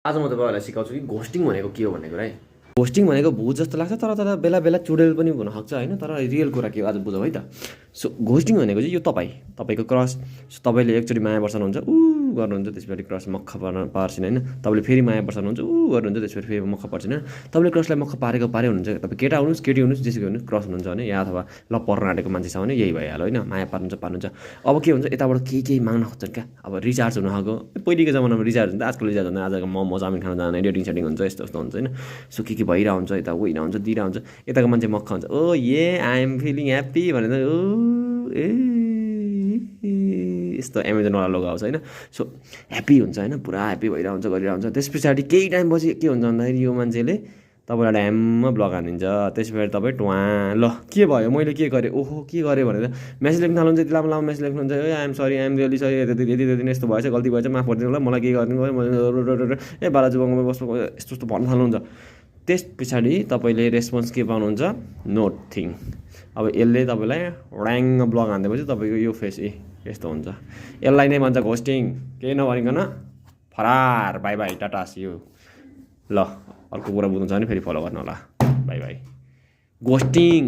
आज म तपाईँहरूलाई सिकाउँछु कि घोस्टिङ भनेको के हो भन्ने कुरा है। घोस्टिङ भनेको भूत जस्तो लाग्छ तर बेला बेला चुडेल पनि हुन सक्छ होइन, तर रियल कुरा के हो आज बुझौँ है त। सो घोस्टिङ भनेको चाहिँ यो तपाईँको क्रस, तपाईँले एकचोटि माया बर्साउनुहुन्छ गर्नुहुन्छ, त्यसपछि क्रस मक्ख पार्छिन् होइन, तपाईँले फेरि माया बर्साउनुहुन्छ गर्नुहुन्छ, त्यसपछि फेरि मक्ख पार्छिन् होइन। तपाईँले क्रसलाई मक्ख पारेको हुनुहुन्छ, तपाईँ केटा हुनुहोस् केटी हुनुहोस् जेसुकै हुनुहोस् क्रस हुनुहुन्छ भने, या अथवा ल पर्न आँटेको मान्छे छ भने यही भइहाल्यो होइन, माया पार्नुहुन्छ। अब के हुन्छ यताबाट केही माग्न खोज्छन् क्या, अब रिचार्ज हुन खाएको, पहिलेको जमानामा रिचार्ज हुन्छ, आजकल रिचार्ज हुँदैन, आजको मोमो चाउमिन खान जाने डेटिङ सेटिङ हुन्छ, यस्तो हुन्छ होइन। सो के भइरहेको हुन्छ, यता उइरहेको हुन्छ, दिइरहेको हुन्छ, यताको मान्छे मक्ख हुन्छ, ओ आइएम फिलिङ ह्याप्पी भनेर यस्तो एमाजोनवाला लोगो आउँछ होइन। सो ह्याप्पी हुन्छ होइन, पुरा ह्याप्पी भइरहेको हुन्छ, गरिरहेको हुन्छ। त्यस पछाडि केही टाइमपछि के हुन्छ भन्दाखेरि यो मान्छेले तपाईँलाई ड्याममा ब्लक हानिदिन्छ। त्यस पछाडि तपाईँ ल के भयो, मैले के गरेँ, ओहो के गरेँ भनेर मेसेज लेख्न थाल्नुहुन्छ, यति लामो मेसेज लेख्नुहुन्छ, ah I'm sorry, I'm really sorry, यति यस्तो भएछ, गल्ती भएछ, माफ गरिदिनु होला, मलाई के गरिदिनु भयो, ए बालाजु बङ्गमा बस्नु यस्तो भन्न थाल्नुहुन्छ। त्यस पछाडि तपाईँले रेस्पोन्स के पाउनुहुन्छ, नथिङ। अब यसले तपाईँलाई ऱ्याङ ब्लक हानिदिएपछि तपाईँको यो फेस यस्तो हुन्छ। यसलाई नै भन्छ घोस्टिङ। केही नभनिकन फरार, bye bye, tata see you. ल अर्को कुरा बुझ्नु छ भने फेरि फलो गर्नु होला, बाई बाई। घोस्टिङ।